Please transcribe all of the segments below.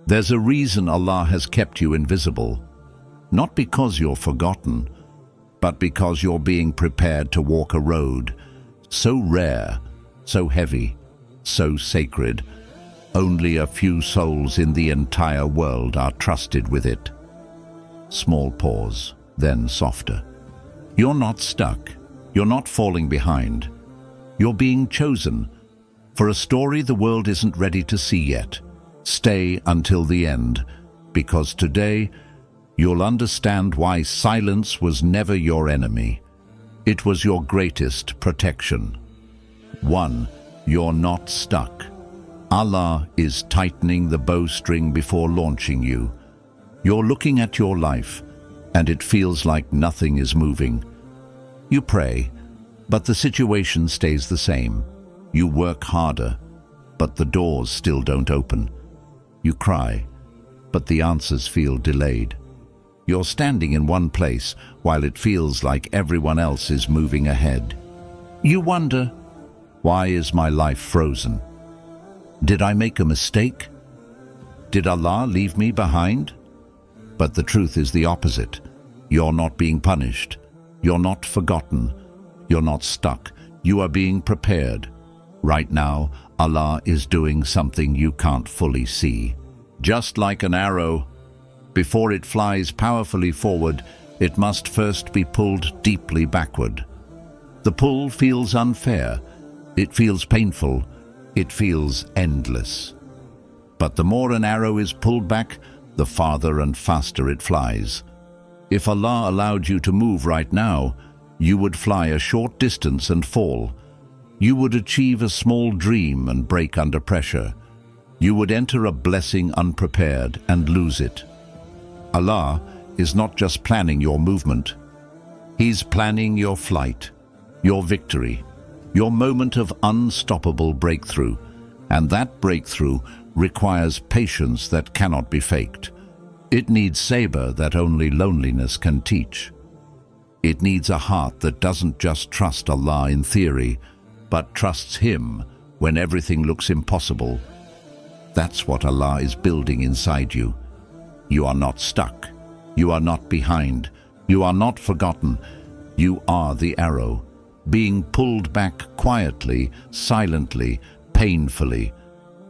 There's a reason Allah has kept you invisible, not because you're forgotten, but because you're being prepared to walk a road so rare, so heavy, so sacred. Only a few souls in the entire world are trusted with it. Small pause, then softer. You're not stuck. You're not falling behind. You're being chosen for a story the world isn't ready to see yet. Stay until the end, because today you'll understand why silence was never your enemy. It was your greatest protection. 1. You're not stuck. Allah is tightening the bowstring before launching you. You're looking at your life, and it feels like nothing is moving. You pray, but the situation stays the same. You work harder, but the doors still don't open. You cry, but the answers feel delayed. You're standing in one place while it feels like everyone else is moving ahead. You wonder, why is my life frozen? Did I make a mistake? Did Allah leave me behind? But the truth is the opposite. You're not being punished. You're not forgotten. You're not stuck. You are being prepared. Right now, Allah is doing something you can't fully see. Just like an arrow, before it flies powerfully forward, it must first be pulled deeply backward. The pull feels unfair. It feels painful. It feels endless. But the more an arrow is pulled back, the farther and faster it flies. If Allah allowed you to move right now, you would fly a short distance and fall. You would achieve a small dream and break under pressure. You would enter a blessing unprepared and lose it. Allah is not just planning your movement. He's planning your flight, your victory, your moment of unstoppable breakthrough. And that breakthrough requires patience that cannot be faked. It needs sabr that only loneliness can teach. It needs a heart that doesn't just trust Allah in theory, but trusts Him when everything looks impossible. That's what Allah is building inside you. You are not stuck. You are not behind. You are not forgotten. You are the arrow, being pulled back quietly, silently, painfully,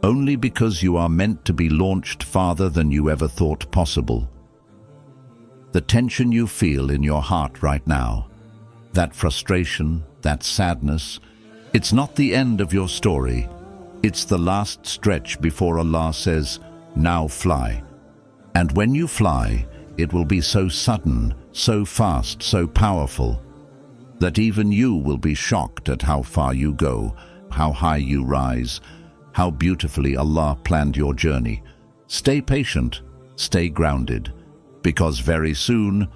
only because you are meant to be launched farther than you ever thought possible. The tension you feel in your heart right now, that frustration, that sadness, it's not the end of your story. It's the last stretch before Allah says, "Now fly." And when you fly, it will be so sudden, so fast, so powerful, that even you will be shocked at how far you go, how high you rise, how beautifully Allah planned your journey. Stay patient, stay grounded, because very soon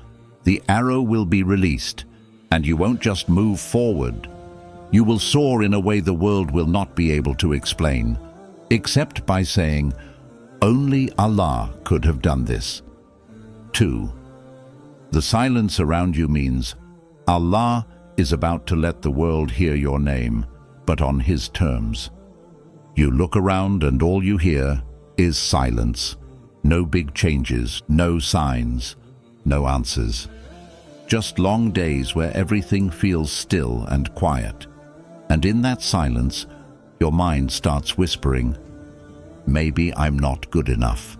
the arrow will be released, and you won't just move forward. You will soar in a way the world will not be able to explain, except by saying, "Only Allah could have done this." 2. The silence around you means Allah is about to let the world hear your name, but on His terms. You look around and all you hear is silence. No big changes, no signs, no answers. Just long days where everything feels still and quiet. And in that silence, your mind starts whispering, "Maybe I'm not good enough.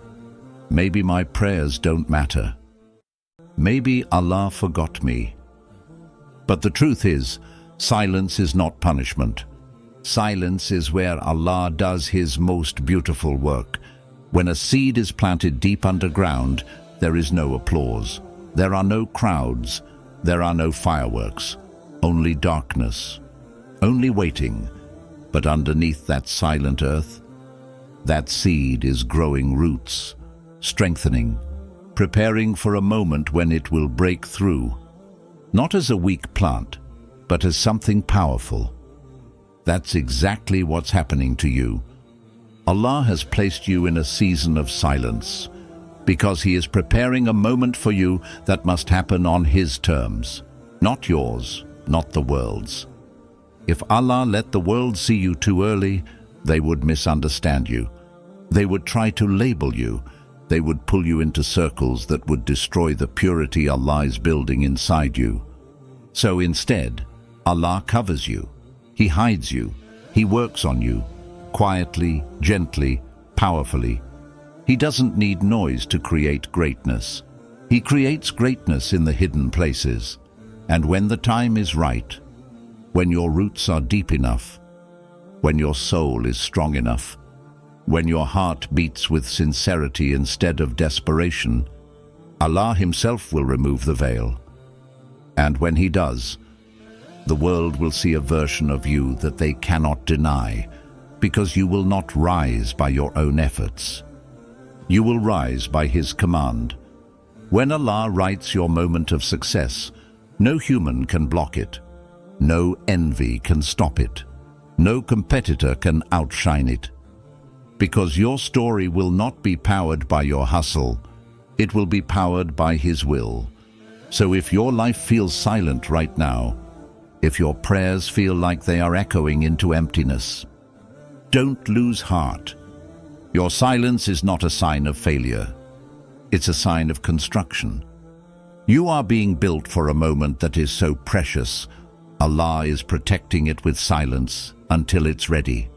Maybe my prayers don't matter. Maybe Allah forgot me." But the truth is, silence is not punishment. Silence is where Allah does His most beautiful work. When a seed is planted deep underground, there is no applause. There are no crowds. There are no fireworks. Only darkness. Only waiting. But underneath that silent earth, that seed is growing roots, strengthening, preparing for a moment when it will break through. Not as a weak plant, but as something powerful. That's exactly what's happening to you. Allah has placed you in a season of silence because He is preparing a moment for you that must happen on His terms, not yours, not the world's. If Allah let the world see you too early, they would misunderstand you. They would try to label you. They would pull you into circles that would destroy the purity Allah is building inside you. So instead, Allah covers you. He hides you. He works on you, quietly, gently, powerfully. He doesn't need noise to create greatness. He creates greatness in the hidden places. And when the time is right, when your roots are deep enough, when your soul is strong enough, when your heart beats with sincerity instead of desperation, Allah Himself will remove the veil. And when He does, the world will see a version of you that they cannot deny, because you will not rise by your own efforts. You will rise by His command. When Allah writes your moment of success, no human can block it. No envy can stop it. No competitor can outshine it. Because your story will not be powered by your hustle, it will be powered by His will. So if your life feels silent right now, if your prayers feel like they are echoing into emptiness, don't lose heart. Your silence is not a sign of failure. It's a sign of construction. You are being built for a moment that is so precious, Allah is protecting it with silence until it's ready.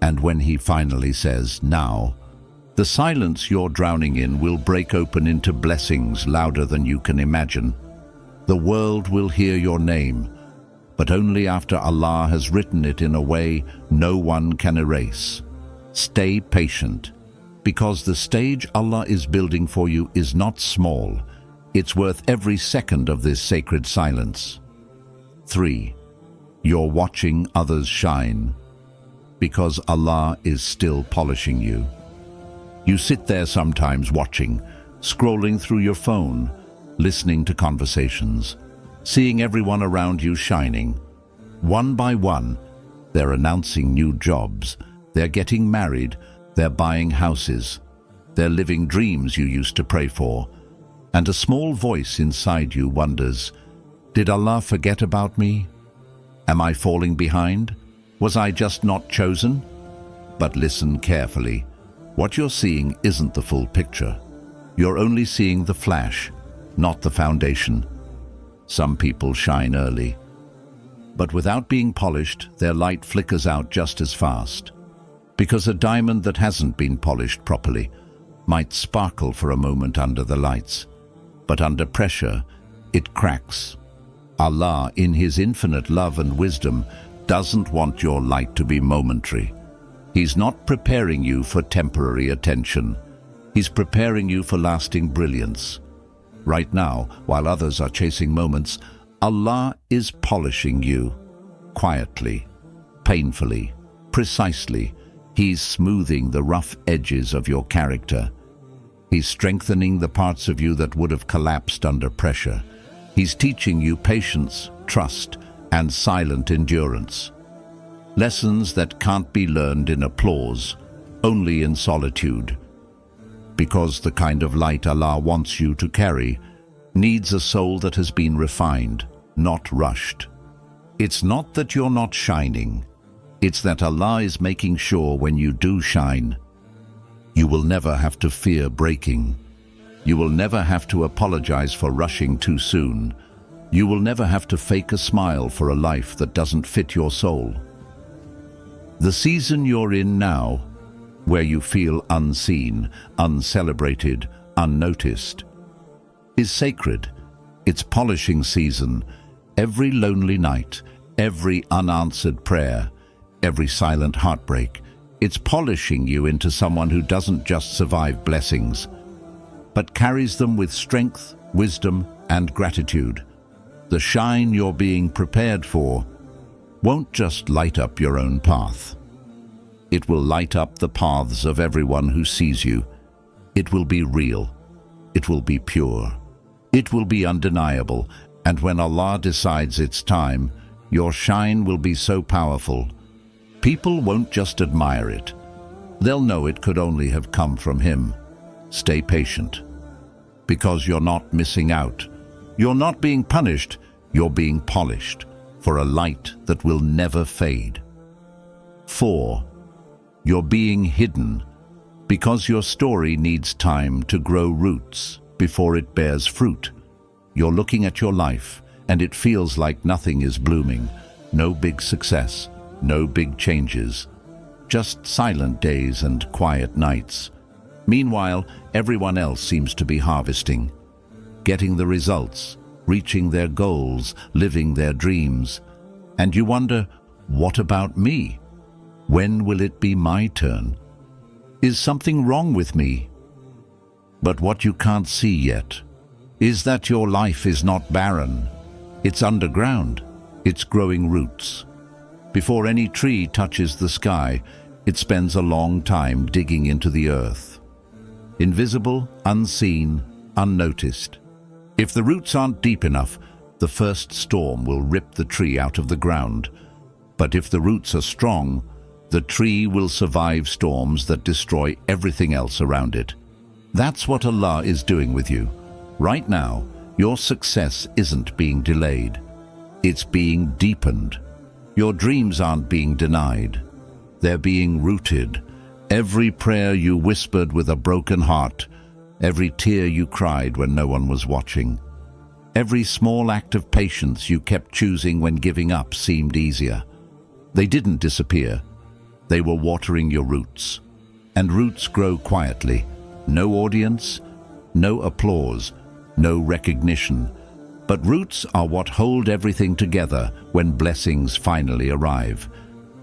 And when He finally says, "Now," the silence you're drowning in will break open into blessings louder than you can imagine. The world will hear your name, but only after Allah has written it in a way no one can erase. Stay patient, because the stage Allah is building for you is not small. It's worth every second of this sacred silence. 3. You're watching others shine, because Allah is still polishing you. You sit there sometimes watching, scrolling through your phone, listening to conversations, seeing everyone around you shining. One by one, they're announcing new jobs, they're getting married, they're buying houses, they're living dreams you used to pray for. And a small voice inside you wonders, did Allah forget about me? Am I falling behind? Was I just not chosen? But listen carefully. What you're seeing isn't the full picture. You're only seeing the flash, not the foundation. Some people shine early, but without being polished, their light flickers out just as fast. Because a diamond that hasn't been polished properly might sparkle for a moment under the lights, but under pressure, it cracks. Allah, in His infinite love and wisdom, doesn't want your light to be momentary. He's not preparing you for temporary attention. He's preparing you for lasting brilliance. Right now, while others are chasing moments, Allah is polishing you. Quietly, painfully, precisely. He's smoothing the rough edges of your character. He's strengthening the parts of you that would have collapsed under pressure. He's teaching you patience, trust, and silent endurance. Lessons that can't be learned in applause, only in solitude. Because the kind of light Allah wants you to carry needs a soul that has been refined, not rushed. It's not that you're not shining. It's that Allah is making sure when you do shine, you will never have to fear breaking. You will never have to apologize for rushing too soon. You will never have to fake a smile for a life that doesn't fit your soul. The season you're in now, where you feel unseen, uncelebrated, unnoticed, is sacred. It's polishing season. Every lonely night, every unanswered prayer, every silent heartbreak, it's polishing you into someone who doesn't just survive blessings, but carries them with strength, wisdom, and gratitude. The shine you're being prepared for won't just light up your own path. It will light up the paths of everyone who sees you. It will be real. It will be pure. It will be undeniable. And when Allah decides it's time, your shine will be so powerful, people won't just admire it. They'll know it could only have come from Him. Stay patient, because you're not missing out. You're not being punished, you're being polished for a light that will never fade. 4. You're being hidden, Because your story needs time to grow roots before it bears fruit. You're looking at your life and it feels like nothing is blooming. No big success, no big changes. Just silent days and quiet nights. Meanwhile, everyone else seems to be harvesting, getting the results, reaching their goals, living their dreams. And you wonder, what about me? When will it be my turn? Is something wrong with me? But what you can't see yet is that your life is not barren. It's underground. It's growing roots. Before any tree touches the sky, it spends a long time digging into the earth. Invisible, unseen, unnoticed. If the roots aren't deep enough, the first storm will rip the tree out of the ground. But if the roots are strong, the tree will survive storms that destroy everything else around it. That's what Allah is doing with you. Right now, your success isn't being delayed. It's being deepened. Your dreams aren't being denied. They're being rooted. Every prayer you whispered with a broken heart, every tear you cried when no one was watching, every small act of patience you kept choosing when giving up seemed easier. They didn't disappear. They were watering your roots. And roots grow quietly. No audience, no applause, no recognition. But roots are what hold everything together when blessings finally arrive.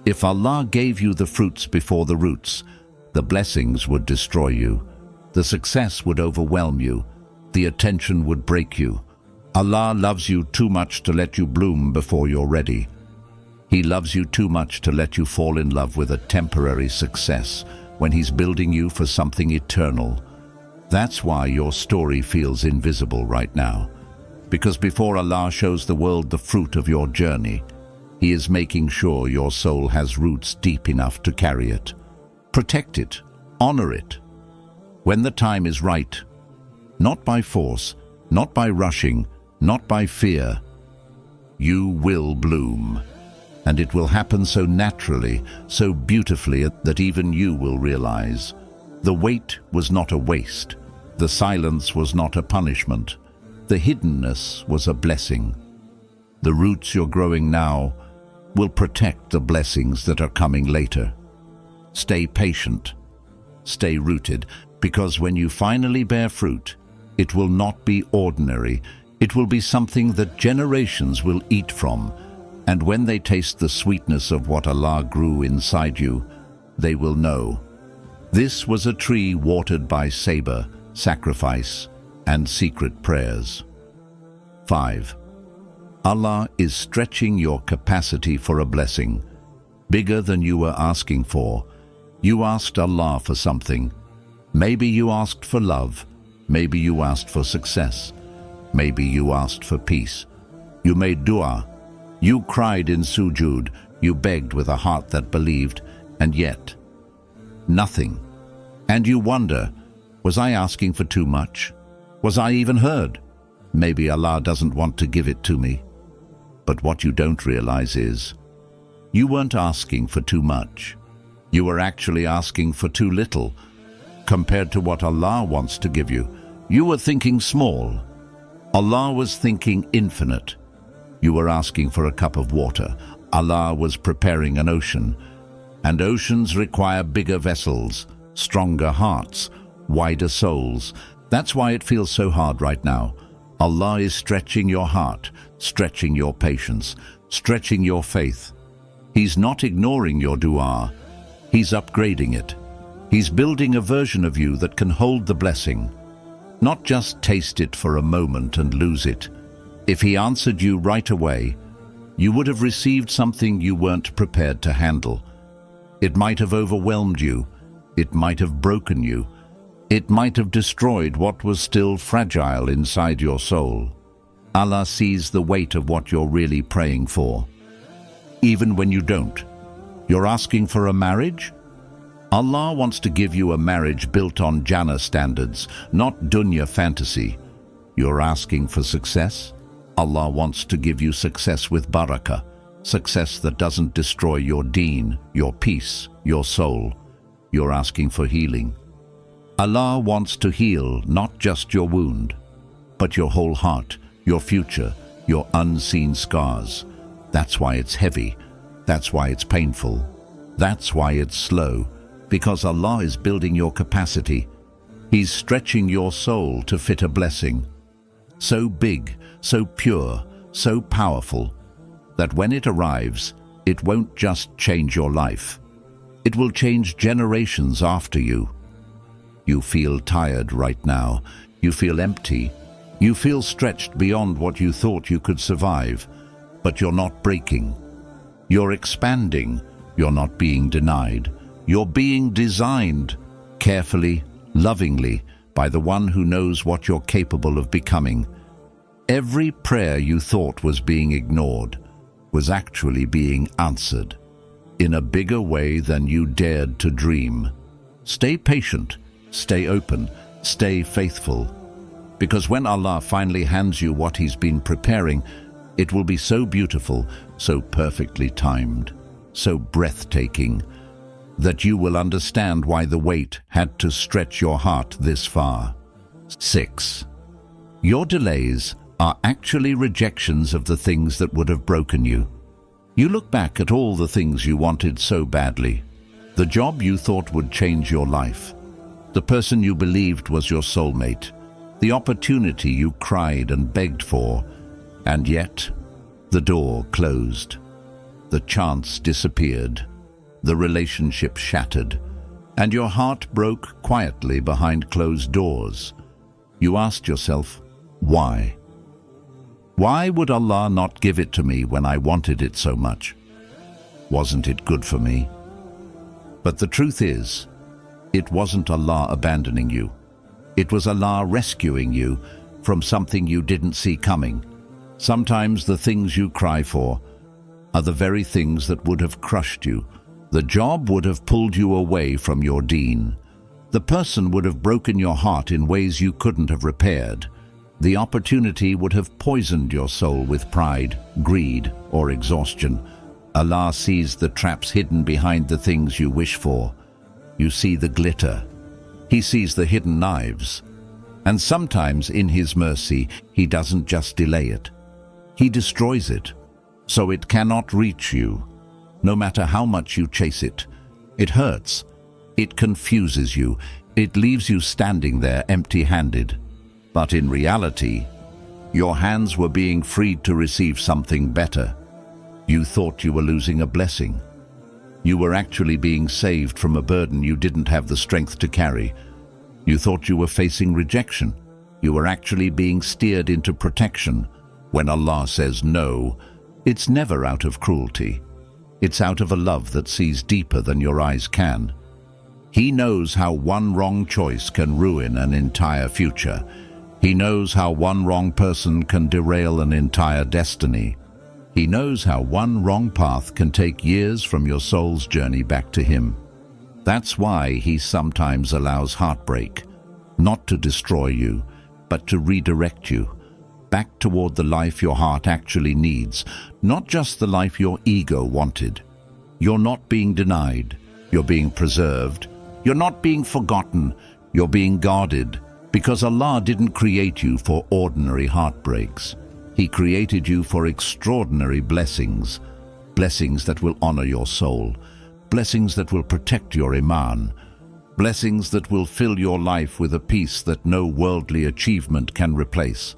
If Allah gave you the fruits before the roots, the blessings would destroy you. The success would overwhelm you. The attention would break you. Allah loves you too much to let you bloom before you're ready. He loves you too much to let you fall in love with a temporary success when He's building you for something eternal. That's why your story feels invisible right now. Because before Allah shows the world the fruit of your journey, He is making sure your soul has roots deep enough to carry it. Protect it, honor it. When the time is right, not by force, not by rushing, not by fear, you will bloom. And it will happen so naturally, so beautifully that even you will realize. The wait was not a waste. The silence was not a punishment. The hiddenness was a blessing. The roots you're growing now will protect the blessings that are coming later. Stay patient. Stay rooted, because when you finally bear fruit, it will not be ordinary. It will be something that generations will eat from. And when they taste the sweetness of what Allah grew inside you, they will know. This was a tree watered by sabr, sacrifice, and secret prayers. 5. Allah is stretching your capacity for a blessing, bigger than you were asking for. You asked Allah for something. Maybe you asked for love. Maybe you asked for success. Maybe you asked for peace. You made dua. You cried in sujood, you begged with a heart that believed, and yet, nothing. And you wonder, was I asking for too much? Was I even heard? Maybe Allah doesn't want to give it to me. But what you don't realize is, you weren't asking for too much. You were actually asking for too little. Compared to what Allah wants to give you, you were thinking small. Allah was thinking infinite. You were asking for a cup of water. Allah was preparing an ocean. And oceans require bigger vessels, stronger hearts, wider souls. That's why it feels so hard right now. Allah is stretching your heart, stretching your patience, stretching your faith. He's not ignoring your dua. He's upgrading it. He's building a version of you that can hold the blessing, not just taste it for a moment and lose it. If He answered you right away, you would have received something you weren't prepared to handle. It might have overwhelmed you. It might have broken you. It might have destroyed what was still fragile inside your soul. Allah sees the weight of what you're really praying for. Even when you don't. You're asking for a marriage? Allah wants to give you a marriage built on Jannah standards, not dunya fantasy. You're asking for success? Allah wants to give you success with barakah, success that doesn't destroy your deen, your peace, your soul. You're asking for healing. Allah wants to heal not just your wound, but your whole heart, your future, your unseen scars. That's why it's heavy. That's why it's painful. That's why it's slow, because Allah is building your capacity. He's stretching your soul to fit a blessing. So big, so pure, so powerful, that when it arrives, it won't just change your life. It will change generations after you. You feel tired right now. You feel empty. You feel stretched beyond what you thought you could survive. But you're not breaking. You're expanding. You're not being denied. You're being designed carefully, lovingly, by the one who knows what you're capable of becoming. Every prayer you thought was being ignored was actually being answered in a bigger way than you dared to dream. Stay patient, stay open, stay faithful, because when Allah finally hands you what He's been preparing, it will be so beautiful, so perfectly timed, so breathtaking, that you will understand why the weight had to stretch your heart this far. 6. Your delays are actually rejections of the things that would have broken you. You look back at all the things you wanted so badly. The job you thought would change your life. The person you believed was your soulmate. The opportunity you cried and begged for. And yet, the door closed. The chance disappeared. The relationship shattered. And your heart broke quietly behind closed doors. You asked yourself, why? Why would Allah not give it to me when I wanted it so much? Wasn't it good for me? But the truth is, it wasn't Allah abandoning you. It was Allah rescuing you from something you didn't see coming. Sometimes the things you cry for are the very things that would have crushed you. The job would have pulled you away from your deen. The person would have broken your heart in ways you couldn't have repaired. The opportunity would have poisoned your soul with pride, greed, or exhaustion. Allah sees the traps hidden behind the things you wish for. You see the glitter. He sees the hidden knives. And sometimes, in His mercy, He doesn't just delay it. He destroys it, so it cannot reach you. No matter how much you chase it, it hurts. It confuses you. It leaves you standing there empty-handed. But in reality, your hands were being freed to receive something better. You thought you were losing a blessing. You were actually being saved from a burden you didn't have the strength to carry. You thought you were facing rejection. You were actually being steered into protection. When Allah says no, it's never out of cruelty. It's out of a love that sees deeper than your eyes can. He knows how one wrong choice can ruin an entire future. He knows how one wrong person can derail an entire destiny. He knows how one wrong path can take years from your soul's journey back to Him. That's why He sometimes allows heartbreak, not to destroy you, but to redirect you back toward the life your heart actually needs, not just the life your ego wanted. You're not being denied. You're being preserved. You're not being forgotten. You're being guarded. Because Allah didn't create you for ordinary heartbreaks. He created you for extraordinary blessings. Blessings that will honor your soul. Blessings that will protect your iman. Blessings that will fill your life with a peace that no worldly achievement can replace.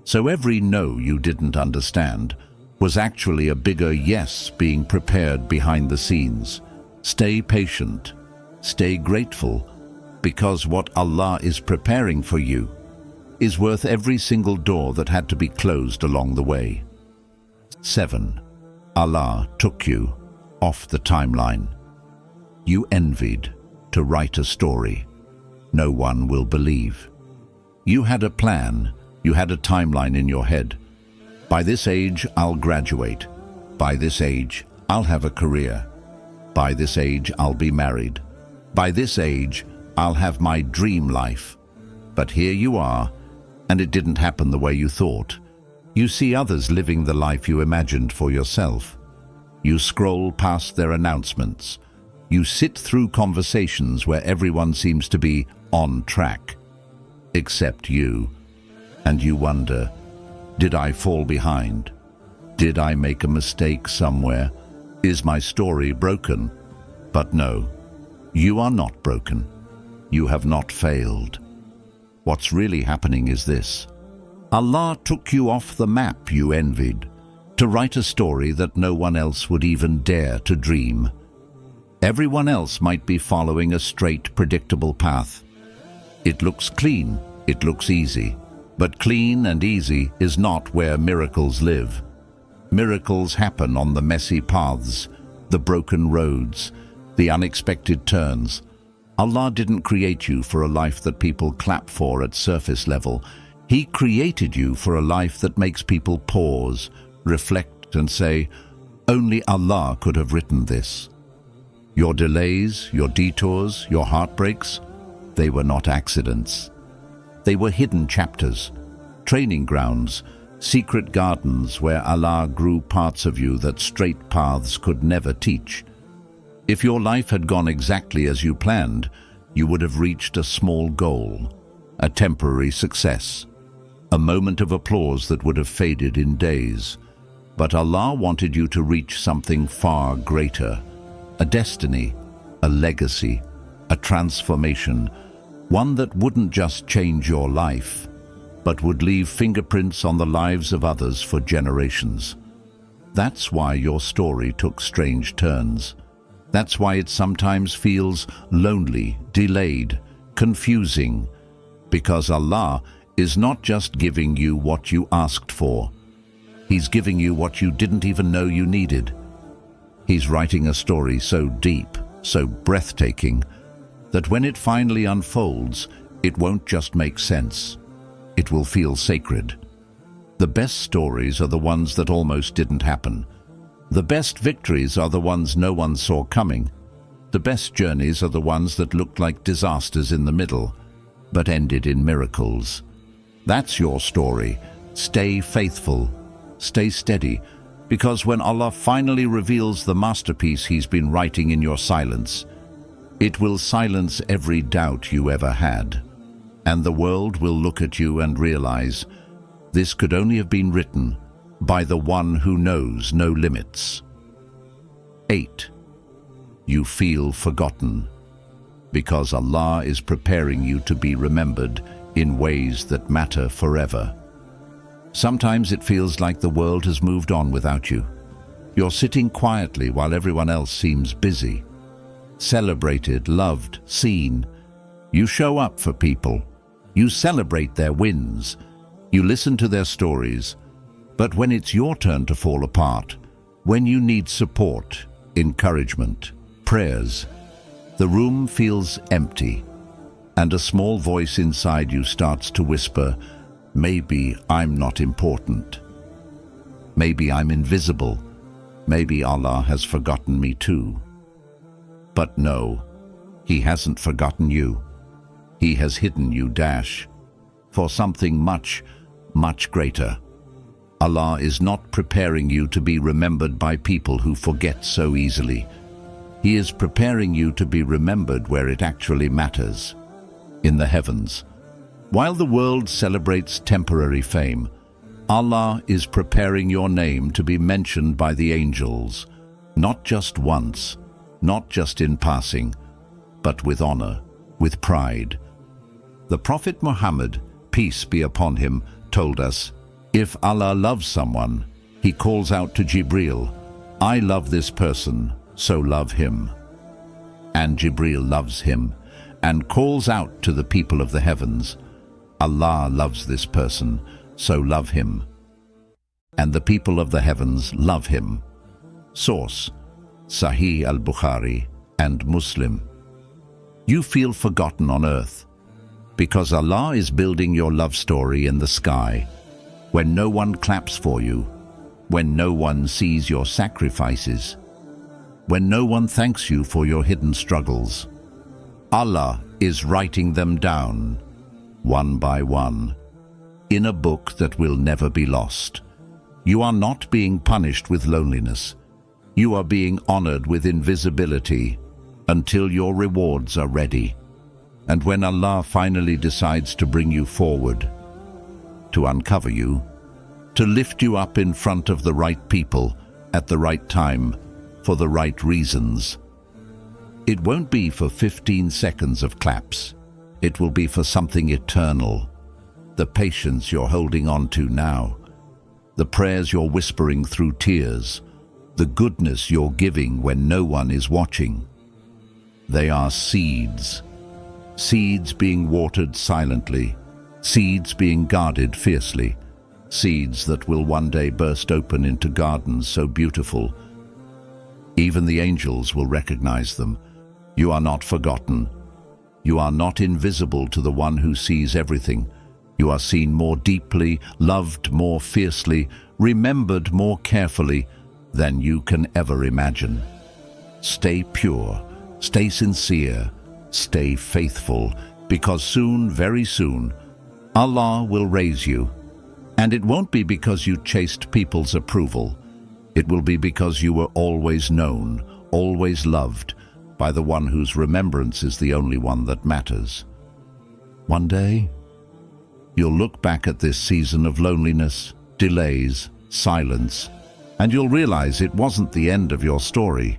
So every no you didn't understand was actually a bigger yes being prepared behind the scenes. Stay patient. Stay grateful. Because what Allah is preparing for you is worth every single door that had to be closed along the way. 7. Allah took you off the timeline. You envied to write a story no one will believe. You had a plan, you had a timeline in your head. By this age, I'll graduate. By this age, I'll have a career. By this age, I'll be married. By this age, I'll have my dream life. But here you are, and it didn't happen the way you thought. You see others living the life you imagined for yourself. You scroll past their announcements. You sit through conversations where everyone seems to be on track. Except you. And you wonder, did I fall behind? Did I make a mistake somewhere? Is my story broken? But no, you are not broken. You have not failed. What's really happening is this. Allah took you off the map you envied to write a story that no one else would even dare to dream. Everyone else might be following a straight, predictable path. It looks clean, it looks easy, but clean and easy is not where miracles live. Miracles happen on the messy paths, the broken roads, the unexpected turns. Allah didn't create you for a life that people clap for at surface level. He created you for a life that makes people pause, reflect and say, only Allah could have written this. Your delays, your detours, your heartbreaks, they were not accidents. They were hidden chapters, training grounds, secret gardens where Allah grew parts of you that straight paths could never teach. If your life had gone exactly as you planned, you would have reached a small goal, a temporary success, a moment of applause that would have faded in days. But Allah wanted you to reach something far greater, a destiny, a legacy, a transformation, one that wouldn't just change your life, but would leave fingerprints on the lives of others for generations. That's why your story took strange turns. That's why it sometimes feels lonely, delayed, confusing, because Allah is not just giving you what you asked for. He's giving you what you didn't even know you needed. He's writing a story so deep, so breathtaking, that when it finally unfolds, it won't just make sense. It will feel sacred. The best stories are the ones that almost didn't happen. The best victories are the ones no one saw coming. The best journeys are the ones that looked like disasters in the middle, but ended in miracles. That's your story. Stay faithful. Stay steady, because when Allah finally reveals the masterpiece He's been writing in your silence, it will silence every doubt you ever had. And the world will look at you and realize, this could only have been written by the one who knows no limits. 8. You feel forgotten, because Allah is preparing you to be remembered in ways that matter forever. Sometimes it feels like the world has moved on without you. You're sitting quietly while everyone else seems busy. Celebrated, loved, seen. You show up for people. You celebrate their wins. You listen to their stories. But when it's your turn to fall apart, when you need support, encouragement, prayers, the room feels empty, and a small voice inside you starts to whisper, maybe I'm not important. Maybe I'm invisible. Maybe Allah has forgotten me too. But no, He hasn't forgotten you. He has hidden you, for something much, much greater. Allah is not preparing you to be remembered by people who forget so easily. He is preparing you to be remembered where it actually matters, in the heavens. While the world celebrates temporary fame, Allah is preparing your name to be mentioned by the angels, not just once, not just in passing, but with honor, with pride. The Prophet Muhammad, peace be upon him, told us, if Allah loves someone, He calls out to Jibreel, I love this person, so love him. And Jibreel loves him and calls out to the people of the heavens, Allah loves this person, so love him. And the people of the heavens love him. Source: Sahih al-Bukhari and Muslim. You feel forgotten on earth because Allah is building your love story in the sky, when no one claps for you, when no one sees your sacrifices, when no one thanks you for your hidden struggles. Allah is writing them down, one by one, in a book that will never be lost. You are not being punished with loneliness. You are being honored with invisibility until your rewards are ready. And when Allah finally decides to bring you forward, to uncover you, to lift you up in front of the right people at the right time for the right reasons, it won't be for 15 seconds of claps. It will be for something eternal. The patience you're holding on to now, the prayers you're whispering through tears, the goodness you're giving when no one is watching. They are seeds. Seeds being watered silently, seeds being guarded fiercely, seeds that will one day burst open into gardens so beautiful. Even the angels will recognize them. You are not forgotten. You are not invisible to the one who sees everything. You are seen more deeply, loved more fiercely, remembered more carefully than you can ever imagine. Stay pure, stay sincere, stay faithful, because soon, very soon, Allah will raise you. And it won't be because you chased people's approval. It will be because you were always known, always loved, by the one whose remembrance is the only one that matters. One day, you'll look back at this season of loneliness, delays, silence, and you'll realize it wasn't the end of your story.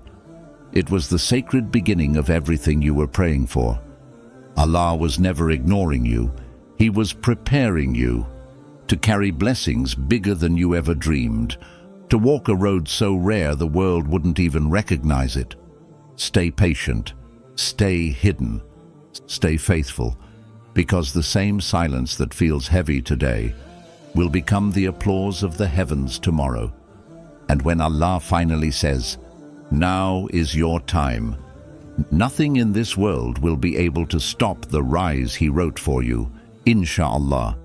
It was the sacred beginning of everything you were praying for. Allah was never ignoring you. He was preparing you to carry blessings bigger than you ever dreamed, to walk a road so rare the world wouldn't even recognize it. Stay patient, stay hidden, stay faithful, because the same silence that feels heavy today will become the applause of the heavens tomorrow. And when Allah finally says, "Now is your time," nothing in this world will be able to stop the rise He wrote for you, insha'Allah.